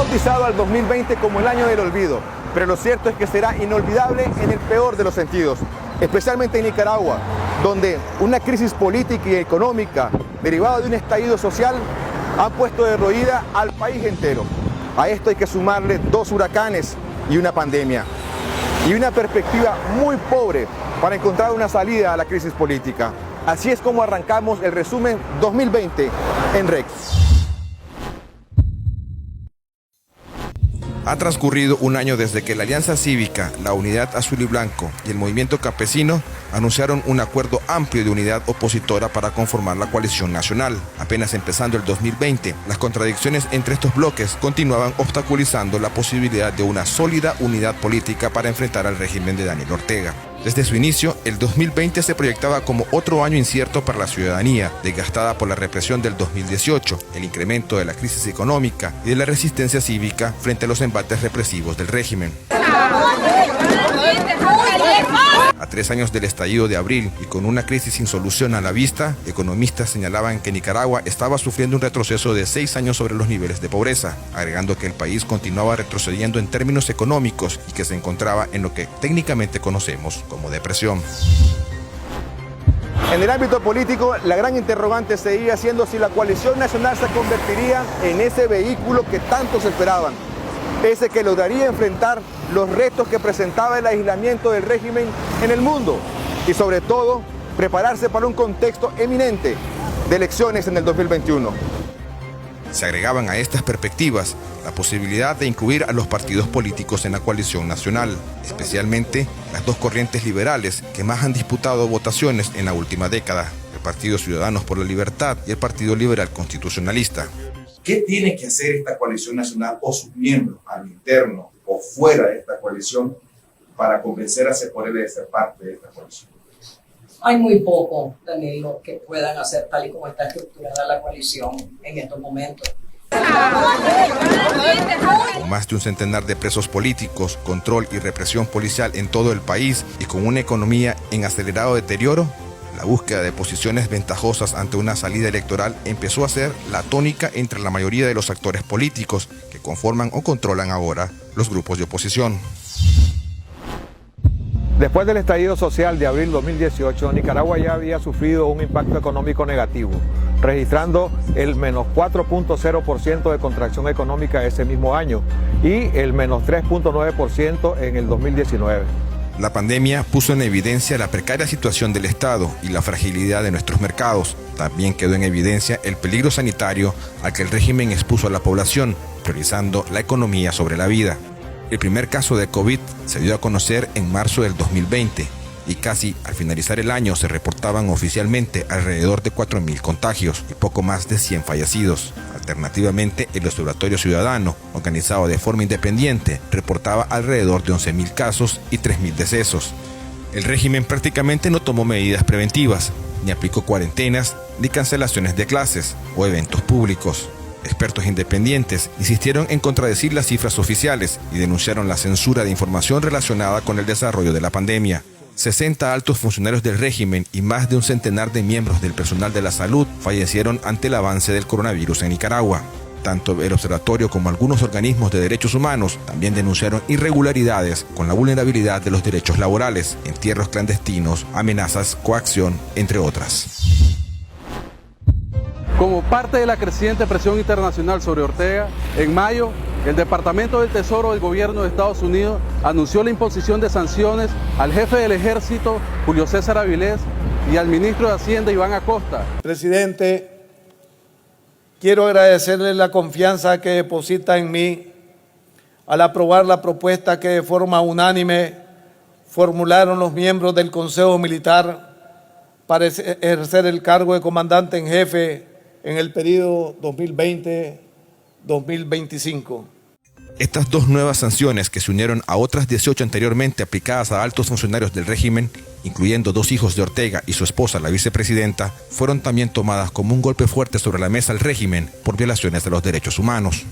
bautizado al 2020 como el año del olvido, pero lo cierto es que será inolvidable en el peor de los sentidos, especialmente en Nicaragua, donde una crisis política y económica derivada de un estallido social ha puesto de roída al país entero. A esto hay que sumarle 2 huracanes y una pandemia, y una perspectiva muy pobre para encontrar una salida a la crisis política. Así es como arrancamos el resumen 2020 en REC. Ha transcurrido un año desde que la Alianza Cívica, la Unidad Azul y Blanco y el Movimiento Campesino anunciaron un acuerdo amplio de unidad opositora para conformar la coalición nacional. Apenas empezando el 2020, las contradicciones entre estos bloques continuaban obstaculizando la posibilidad de una sólida unidad política para enfrentar al régimen de Daniel Ortega. Desde su inicio, el 2020 se proyectaba como otro año incierto para la ciudadanía, desgastada por la represión del 2018, el incremento de la crisis económica y de la resistencia cívica frente a los embates represivos del régimen. A 3 años del estallido de abril y con una crisis sin solución a la vista, economistas señalaban que Nicaragua estaba sufriendo un retroceso de 6 años sobre los niveles de pobreza, agregando que el país continuaba retrocediendo en términos económicos y que se encontraba en lo que técnicamente conocemos como depresión. En el ámbito político, la gran interrogante seguía siendo si la coalición nacional se convertiría en ese vehículo que tantos esperaban, ese que lograría enfrentar los retos que presentaba el aislamiento del régimen en el mundo y sobre todo prepararse para un contexto eminente de elecciones en el 2021. Se agregaban a estas perspectivas la posibilidad de incluir a los partidos políticos en la coalición nacional, especialmente las 2 corrientes liberales que más han disputado votaciones en la última década, el Partido Ciudadanos por la Libertad y el Partido Liberal Constitucionalista. ¿Qué tiene que hacer esta coalición nacional o sus miembros al interno o fuera de esta coalición para convencer a Ceporele de ser parte de esta coalición? Hay muy poco, Danilo, que puedan hacer tal y como está estructurada la coalición en estos momentos. Con más de un centenar de presos políticos, control y represión policial en todo el país y con una economía en acelerado deterioro, la búsqueda de posiciones ventajosas ante una salida electoral empezó a ser la tónica entre la mayoría de los actores políticos que conforman o controlan ahora los grupos de oposición. Después del estallido social de abril 2018, Nicaragua ya había sufrido un impacto económico negativo, registrando el menos 4.0% de contracción económica ese mismo año y el menos 3.9% en el 2019. La pandemia puso en evidencia la precaria situación del Estado y la fragilidad de nuestros mercados. También quedó en evidencia el peligro sanitario al que el régimen expuso a la población, priorizando la economía sobre la vida. El primer caso de COVID se dio a conocer en marzo del 2020 y casi al finalizar el año se reportaban oficialmente alrededor de 4.000 contagios y poco más de 100 fallecidos. Alternativamente, el Observatorio Ciudadano, organizado de forma independiente, reportaba alrededor de 11.000 casos y 3.000 decesos. El régimen prácticamente no tomó medidas preventivas, ni aplicó cuarentenas, ni cancelaciones de clases o eventos públicos. Expertos independientes insistieron en contradecir las cifras oficiales y denunciaron la censura de información relacionada con el desarrollo de la pandemia. 60 altos funcionarios del régimen y más de un centenar de miembros del personal de la salud fallecieron ante el avance del coronavirus en Nicaragua. Tanto el observatorio como algunos organismos de derechos humanos también denunciaron irregularidades con la vulnerabilidad de los derechos laborales, entierros clandestinos, amenazas, coacción, entre otras. Como parte de la creciente presión internacional sobre Ortega, en mayo, el Departamento del Tesoro del Gobierno de Estados Unidos anunció la imposición de sanciones al jefe del Ejército, Julio César Avilés, y al ministro de Hacienda, Iván Acosta. Presidente, quiero agradecerle la confianza que deposita en mí al aprobar la propuesta que de forma unánime formularon los miembros del Consejo Militar para ejercer el cargo de comandante en jefe en el periodo 2020-2025. Estas 2 nuevas sanciones, que se unieron a otras 18 anteriormente aplicadas a altos funcionarios del régimen, incluyendo 2 hijos de Ortega y su esposa, la vicepresidenta, fueron también tomadas como un golpe fuerte sobre la mesa al régimen por violaciones de los derechos humanos.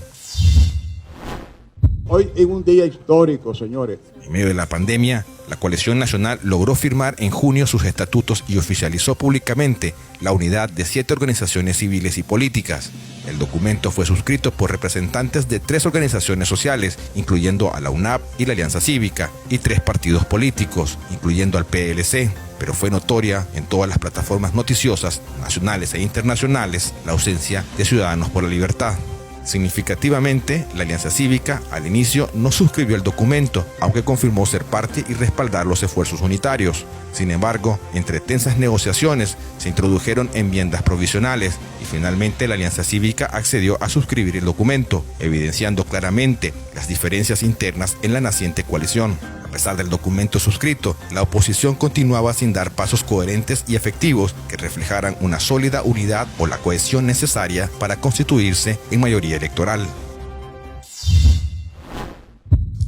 Hoy es un día histórico, señores. En medio de la pandemia, la coalición nacional logró firmar en junio sus estatutos y oficializó públicamente la unidad de 7 organizaciones civiles y políticas. El documento fue suscrito por representantes de 3 organizaciones sociales, incluyendo a la UNAP y la Alianza Cívica, y 3 partidos políticos, incluyendo al PLC, pero fue notoria en todas las plataformas noticiosas, nacionales e internacionales, la ausencia de Ciudadanos por la Libertad. Significativamente, la Alianza Cívica al inicio no suscribió el documento, aunque confirmó ser parte y respaldar los esfuerzos unitarios. Sin embargo, entre tensas negociaciones se introdujeron enmiendas provisionales y finalmente la Alianza Cívica accedió a suscribir el documento, evidenciando claramente las diferencias internas en la naciente coalición. A pesar del documento suscrito, la oposición continuaba sin dar pasos coherentes y efectivos que reflejaran una sólida unidad o la cohesión necesaria para constituirse en mayoría electoral.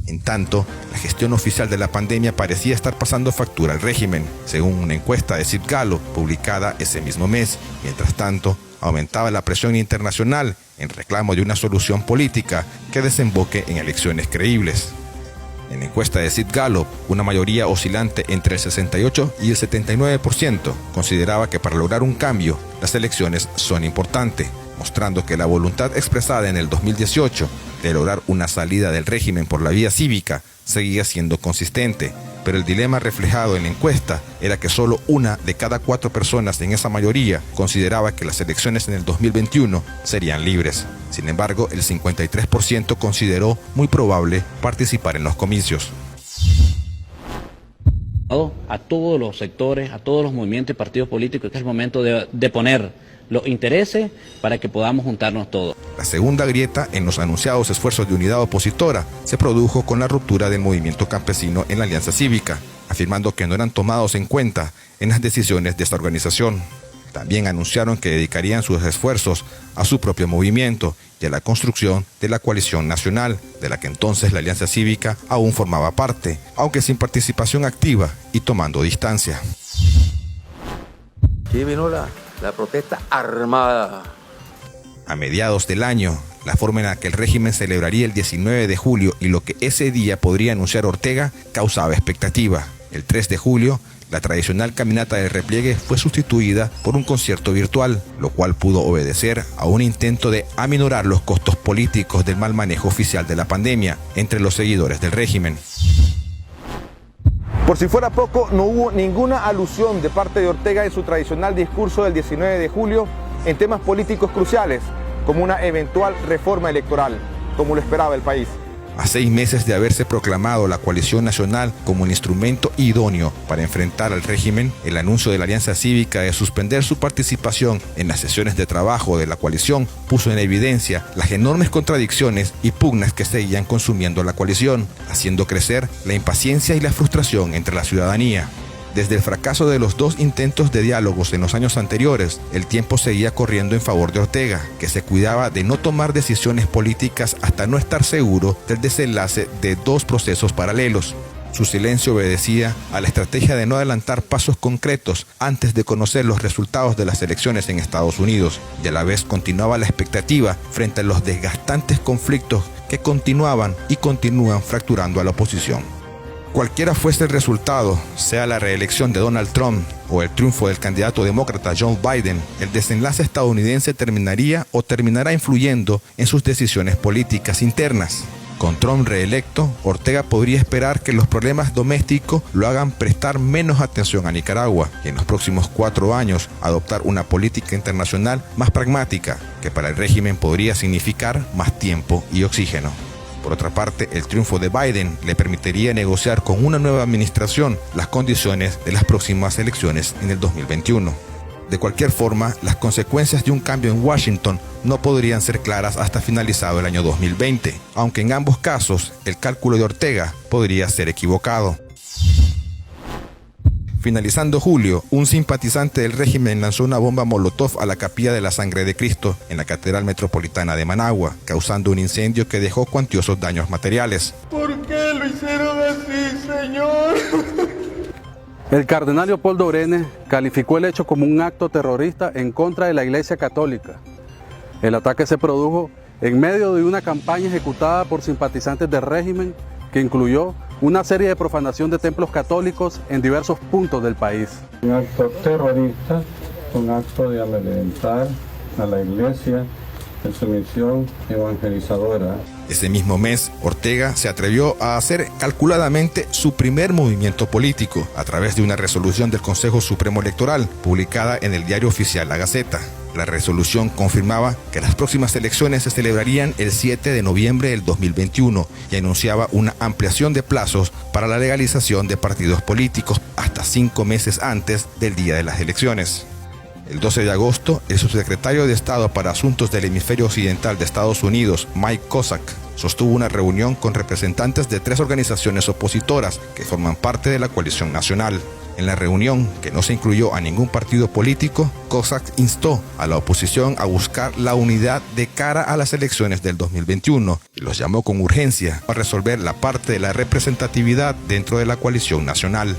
En tanto, la gestión oficial de la pandemia parecía estar pasando factura al régimen, según una encuesta de Sid Gallup publicada ese mismo mes. Mientras tanto, aumentaba la presión internacional en reclamo de una solución política que desemboque en elecciones creíbles. En la encuesta de Sid Gallup, una mayoría oscilante entre el 68 y el 79% consideraba que para lograr un cambio, las elecciones son importantes, mostrando que la voluntad expresada en el 2018 de lograr una salida del régimen por la vía cívica seguía siendo consistente. Pero el dilema reflejado en la encuesta era que solo 1 de cada 4 personas en esa mayoría consideraba que las elecciones en el 2021 serían libres. Sin embargo, el 53% consideró muy probable participar en los comicios. A todos los sectores, a todos los movimientos y partidos políticos, que es el momento de poner los intereses para que podamos juntarnos todos. La segunda grieta en los anunciados esfuerzos de unidad opositora se produjo con la ruptura del movimiento campesino en la Alianza Cívica, afirmando que no eran tomados en cuenta en las decisiones de esta organización. También anunciaron que dedicarían sus esfuerzos a su propio movimiento y a la construcción de la coalición nacional, de la que entonces la Alianza Cívica aún formaba parte, aunque sin participación activa y tomando distancia. Aquí vino la protesta armada. A mediados del año, la forma en la que el régimen celebraría el 19 de julio y lo que ese día podría anunciar Ortega causaba expectativa. El 3 de julio, la tradicional caminata del repliegue fue sustituida por un concierto virtual, lo cual pudo obedecer a un intento de aminorar los costos políticos del mal manejo oficial de la pandemia entre los seguidores del régimen. Por si fuera poco, no hubo ninguna alusión de parte de Ortega en su tradicional discurso del 19 de julio en temas políticos cruciales, como una eventual reforma electoral, como lo esperaba el país. A 6 meses de haberse proclamado la coalición nacional como el instrumento idóneo para enfrentar al régimen, el anuncio de la Alianza Cívica de suspender su participación en las sesiones de trabajo de la coalición puso en evidencia las enormes contradicciones y pugnas que seguían consumiendo la coalición, haciendo crecer la impaciencia y la frustración entre la ciudadanía. Desde el fracaso de los 2 intentos de diálogos en los años anteriores, el tiempo seguía corriendo en favor de Ortega, que se cuidaba de no tomar decisiones políticas hasta no estar seguro del desenlace de 2 procesos paralelos. Su silencio obedecía a la estrategia de no adelantar pasos concretos antes de conocer los resultados de las elecciones en Estados Unidos, y a la vez continuaba la expectativa frente a los desgastantes conflictos que continuaban y continúan fracturando a la oposición. Cualquiera fuese el resultado, sea la reelección de Donald Trump o el triunfo del candidato demócrata Joe Biden, el desenlace estadounidense terminaría o terminará influyendo en sus decisiones políticas internas. Con Trump reelecto, Ortega podría esperar que los problemas domésticos lo hagan prestar menos atención a Nicaragua y en los próximos 4 años adoptar una política internacional más pragmática, que para el régimen podría significar más tiempo y oxígeno. Por otra parte, el triunfo de Biden le permitiría negociar con una nueva administración las condiciones de las próximas elecciones en el 2021. De cualquier forma, las consecuencias de un cambio en Washington no podrían ser claras hasta finalizado el año 2020, aunque en ambos casos el cálculo de Ortega podría ser equivocado. Finalizando julio, un simpatizante del régimen lanzó una bomba molotov a la Capilla de la Sangre de Cristo en la Catedral Metropolitana de Managua, causando un incendio que dejó cuantiosos daños materiales. ¿Por qué lo hicieron así, Señor? El cardenal Leopoldo Brenes calificó el hecho como un acto terrorista en contra de la Iglesia Católica. El ataque se produjo en medio de una campaña ejecutada por simpatizantes del régimen que incluyó una serie de profanación de templos católicos en diversos puntos del país. Un acto terrorista, un acto de amedrentar a la Iglesia en su misión evangelizadora. Ese mismo mes, Ortega se atrevió a hacer calculadamente su primer movimiento político a través de una resolución del Consejo Supremo Electoral, publicada en el diario oficial La Gaceta. La resolución confirmaba que las próximas elecciones se celebrarían el 7 de noviembre del 2021 y anunciaba una ampliación de plazos para la legalización de partidos políticos hasta 5 meses antes del día de las elecciones. El 12 de agosto, el subsecretario de Estado para Asuntos del Hemisferio Occidental de Estados Unidos, Mike Cossack, sostuvo una reunión con representantes de 3 organizaciones opositoras que forman parte de la coalición nacional. En la reunión, que no se incluyó a ningún partido político, Cossack instó a la oposición a buscar la unidad de cara a las elecciones del 2021 y los llamó con urgencia a resolver la parte de la representatividad dentro de la coalición nacional.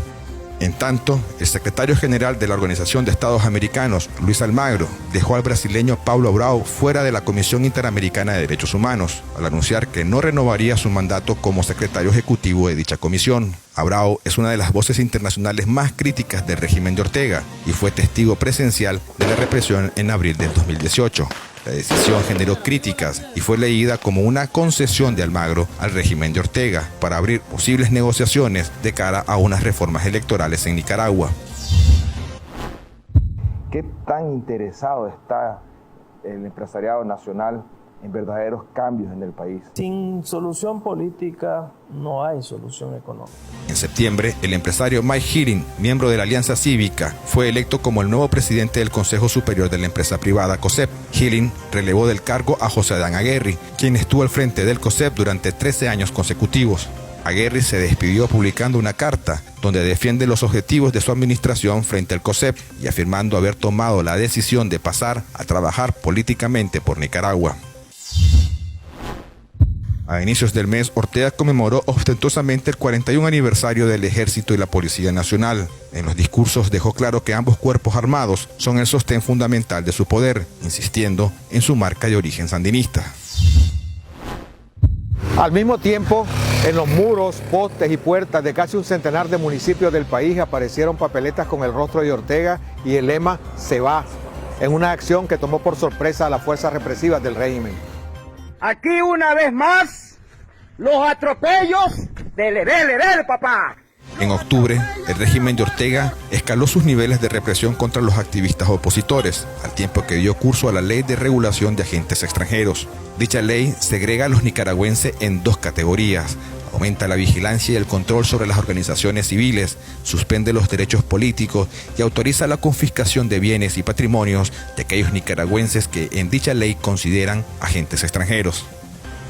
En tanto, el secretario general de la Organización de Estados Americanos, Luis Almagro, dejó al brasileño Paulo Abrao fuera de la Comisión Interamericana de Derechos Humanos, al anunciar que no renovaría su mandato como secretario ejecutivo de dicha comisión. Abrao es una de las voces internacionales más críticas del régimen de Ortega y fue testigo presencial de la represión en abril del 2018. La decisión generó críticas y fue leída como una concesión de Almagro al régimen de Ortega para abrir posibles negociaciones de cara a unas reformas electorales en Nicaragua. ¿Qué tan interesado está el empresariado nacional en verdaderos cambios en el país? Sin solución política no hay solución económica. En septiembre, el empresario Mike Hearing, miembro de la Alianza Cívica, fue electo como el nuevo presidente del Consejo Superior de la empresa privada COSEP. Hearing relevó del cargo a José Adán Aguerri, quien estuvo al frente del COSEP durante 13 años consecutivos. Aguerri se despidió publicando una carta donde defiende los objetivos de su administración frente al COSEP y afirmando haber tomado la decisión de pasar a trabajar políticamente por Nicaragua. A inicios del mes, Ortega conmemoró ostentosamente el 41 aniversario del Ejército y la Policía Nacional. En los discursos dejó claro que ambos cuerpos armados son el sostén fundamental de su poder, insistiendo en su marca de origen sandinista. Al mismo tiempo, en los muros, postes y puertas de casi un centenar de municipios del país aparecieron papeletas con el rostro de Ortega y el lema "Se va", en una acción que tomó por sorpresa a las fuerzas represivas del régimen. Aquí una vez más, los atropellos del papá. En octubre, el régimen de Ortega escaló sus niveles de represión contra los activistas opositores, al tiempo que dio curso a la Ley de Regulación de Agentes Extranjeros. Dicha ley segrega a los nicaragüenses en 2 categorías. Aumenta la vigilancia y el control sobre las organizaciones civiles, suspende los derechos políticos y autoriza la confiscación de bienes y patrimonios de aquellos nicaragüenses que en dicha ley consideran agentes extranjeros.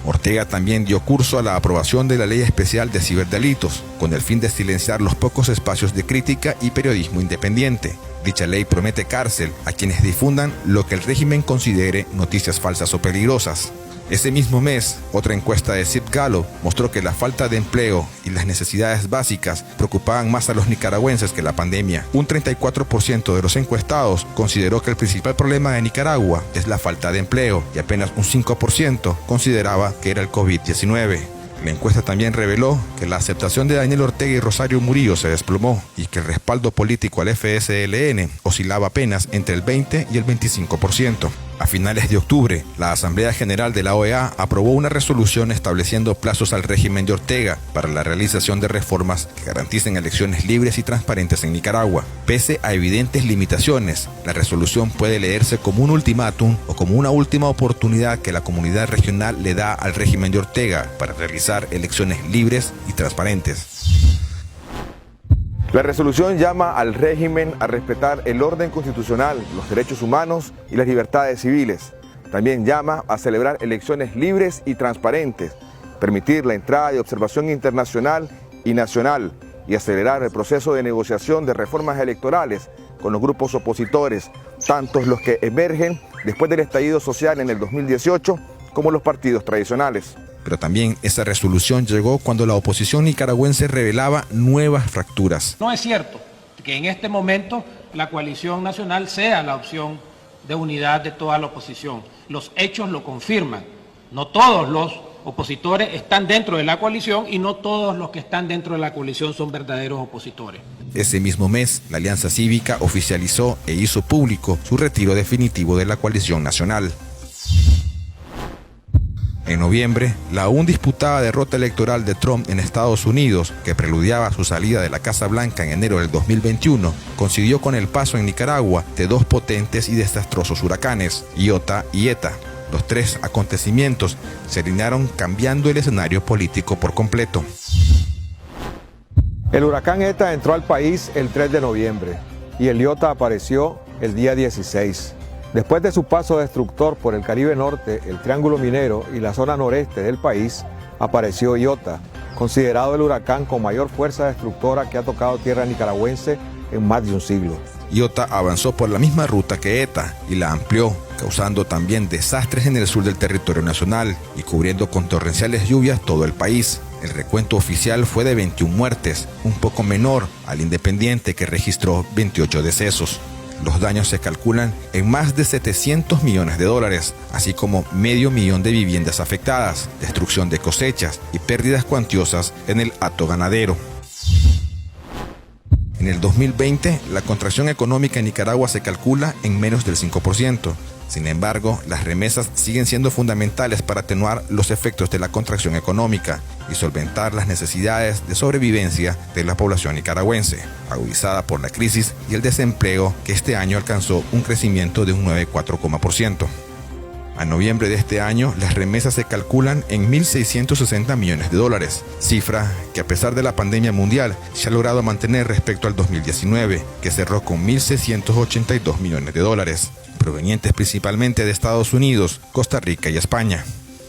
Ortega también dio curso a la aprobación de la Ley Especial de Ciberdelitos, con el fin de silenciar los pocos espacios de crítica y periodismo independiente. Dicha ley promete cárcel a quienes difundan lo que el régimen considere noticias falsas o peligrosas. Ese mismo mes, otra encuesta de Sid Gallup mostró que la falta de empleo y las necesidades básicas preocupaban más a los nicaragüenses que la pandemia. Un 34% de los encuestados consideró que el principal problema de Nicaragua es la falta de empleo y apenas un 5% consideraba que era el COVID-19. La encuesta también reveló que la aceptación de Daniel Ortega y Rosario Murillo se desplomó y que el respaldo político al FSLN oscilaba apenas entre el 20 y el 25%. A finales de octubre, la Asamblea General de la OEA aprobó una resolución estableciendo plazos al régimen de Ortega para la realización de reformas que garanticen elecciones libres y transparentes en Nicaragua. Pese a evidentes limitaciones, la resolución puede leerse como un ultimátum o como una última oportunidad que la comunidad regional le da al régimen de Ortega para realizar elecciones libres y transparentes. La resolución llama al régimen a respetar el orden constitucional, los derechos humanos y las libertades civiles. También llama a celebrar elecciones libres y transparentes, permitir la entrada de observación internacional y nacional y acelerar el proceso de negociación de reformas electorales con los grupos opositores, tanto los que emergen después del estallido social en el 2018 como los partidos tradicionales. Pero también esa resolución llegó cuando la oposición nicaragüense revelaba nuevas fracturas. No es cierto que en este momento la coalición nacional sea la opción de unidad de toda la oposición. Los hechos lo confirman. No todos los opositores están dentro de la coalición y no todos los que están dentro de la coalición son verdaderos opositores. Ese mismo mes, la Alianza Cívica oficializó e hizo público su retiro definitivo de la coalición nacional. En noviembre, la aún disputada derrota electoral de Trump en Estados Unidos, que preludiaba su salida de la Casa Blanca en enero del 2021, coincidió con el paso en Nicaragua de dos potentes y desastrosos huracanes, Iota y Eta. Los tres acontecimientos se alinearon cambiando el escenario político por completo. El huracán Eta entró al país el 3 de noviembre y el Iota apareció el día 16. Después de su paso destructor por el Caribe Norte, el Triángulo Minero y la zona noreste del país, apareció Iota, considerado el huracán con mayor fuerza destructora que ha tocado tierra nicaragüense en más de un siglo. Iota avanzó por la misma ruta que Eta y la amplió, causando también desastres en el sur del territorio nacional y cubriendo con torrenciales lluvias todo el país. El recuento oficial fue de 21 muertes, un poco menor al Independiente, que registró 28 decesos. Los daños se calculan en más de $700 millones, así como medio millón de viviendas afectadas, destrucción de cosechas y pérdidas cuantiosas en el hato ganadero. En el 2020, la contracción económica en Nicaragua se calcula en menos del 5%. Sin embargo, las remesas siguen siendo fundamentales para atenuar los efectos de la contracción económica y solventar las necesidades de sobrevivencia de la población nicaragüense, agudizada por la crisis y el desempleo, que este año alcanzó un crecimiento de un 9,4%. A noviembre de este año, las remesas se calculan en $1.660 millones, cifra que a pesar de la pandemia mundial se ha logrado mantener respecto al 2019, que cerró con $1.682 millones, provenientes principalmente de Estados Unidos, Costa Rica y España.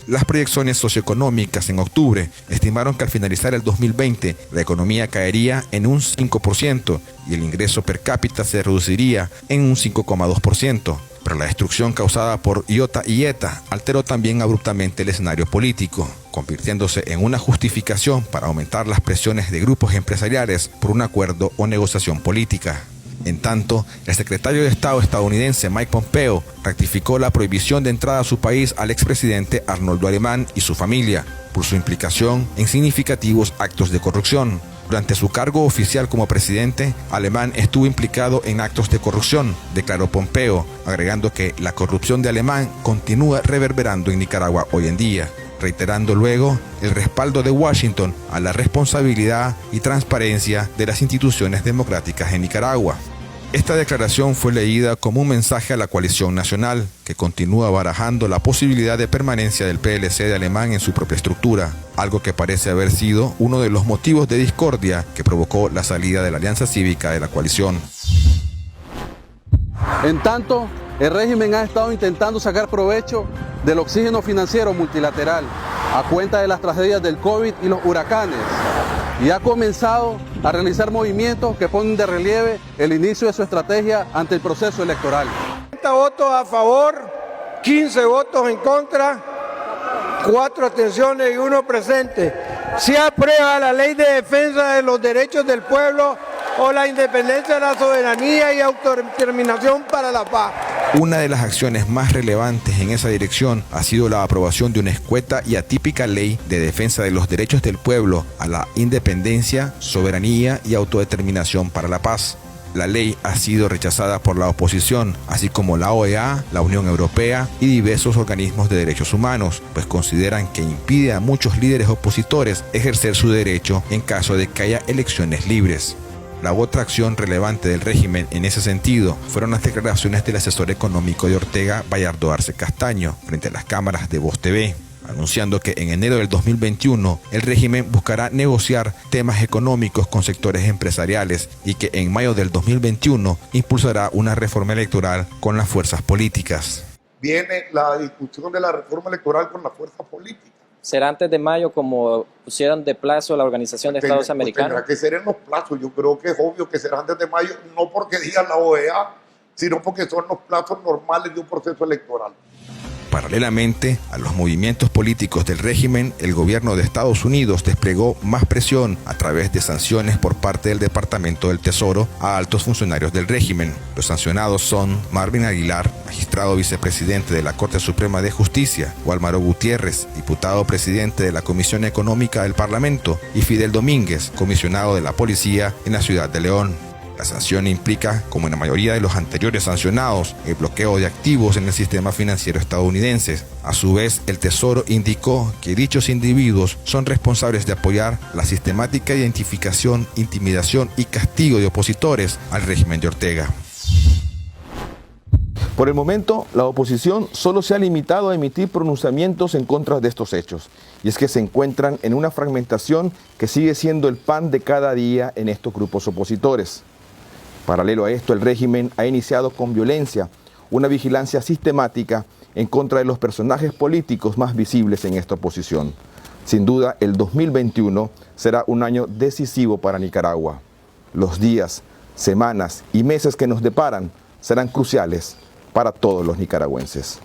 Las proyecciones socioeconómicas en octubre estimaron que al finalizar el 2020 la economía caería en un 5% y el ingreso per cápita se reduciría en un 5,2%. Pero la destrucción causada por Iota y Eta alteró también abruptamente el escenario político, convirtiéndose en una justificación para aumentar las presiones de grupos empresariales por un acuerdo o negociación política. En tanto, el secretario de Estado estadounidense Mike Pompeo ratificó la prohibición de entrada a su país al expresidente Arnoldo Alemán y su familia por su implicación en significativos actos de corrupción. Durante su cargo oficial como presidente, Alemán estuvo implicado en actos de corrupción, declaró Pompeo, agregando que la corrupción de Alemán continúa reverberando en Nicaragua hoy en día, reiterando luego el respaldo de Washington a la responsabilidad y transparencia de las instituciones democráticas en Nicaragua. Esta declaración fue leída como un mensaje a la coalición nacional, que continúa barajando la posibilidad de permanencia del PLC de Alemán en su propia estructura, algo que parece haber sido uno de los motivos de discordia que provocó la salida de la Alianza Cívica de la coalición. En tanto, el régimen ha estado intentando sacar provecho del oxígeno financiero multilateral a cuenta de las tragedias del COVID y los huracanes, y ha comenzado a realizar movimientos que ponen de relieve el inicio de su estrategia ante el proceso electoral. 30 votos a favor, 15 votos en contra, 4 abstenciones y 1 presente. Se aprueba la Ley de Defensa de los Derechos del Pueblo o la independencia, la soberanía y autodeterminación para la paz. Una de las acciones más relevantes en esa dirección ha sido la aprobación de una escueta y atípica ley de defensa de los derechos del pueblo a la independencia, soberanía y autodeterminación para la paz. La ley ha sido rechazada por la oposición, así como la OEA, la Unión Europea y diversos organismos de derechos humanos, pues consideran que impide a muchos líderes opositores ejercer su derecho en caso de que haya elecciones libres. La otra acción relevante del régimen en ese sentido fueron las declaraciones del asesor económico de Ortega, Bayardo Arce Castaño, frente a las cámaras de Voz TV, anunciando que en enero del 2021 el régimen buscará negociar temas económicos con sectores empresariales y que en mayo del 2021 impulsará una reforma electoral con las fuerzas políticas. Viene la discusión de la reforma electoral con la fuerza política. ¿Será antes de mayo como pusieron de plazo la Organización de Estados Americanos? Tendrá que ser en los plazos. Yo creo que es obvio que será antes de mayo, no porque diga la OEA, sino porque son los plazos normales de un proceso electoral. Paralelamente a los movimientos políticos del régimen, el gobierno de Estados Unidos desplegó más presión a través de sanciones por parte del Departamento del Tesoro a altos funcionarios del régimen. Los sancionados son Marvin Aguilar, magistrado vicepresidente de la Corte Suprema de Justicia, Wálmaro Gutiérrez, diputado presidente de la Comisión Económica del Parlamento, y Fidel Domínguez, comisionado de la Policía en la ciudad de León. La sanción implica, como en la mayoría de los anteriores sancionados, el bloqueo de activos en el sistema financiero estadounidense. A su vez, el Tesoro indicó que dichos individuos son responsables de apoyar la sistemática identificación, intimidación y castigo de opositores al régimen de Ortega. Por el momento, la oposición solo se ha limitado a emitir pronunciamientos en contra de estos hechos, y es que se encuentran en una fragmentación que sigue siendo el pan de cada día en estos grupos opositores. Paralelo a esto, el régimen ha iniciado con violencia una vigilancia sistemática en contra de los personajes políticos más visibles en esta oposición. Sin duda, el 2021 será un año decisivo para Nicaragua. Los días, semanas y meses que nos deparan serán cruciales para todos los nicaragüenses.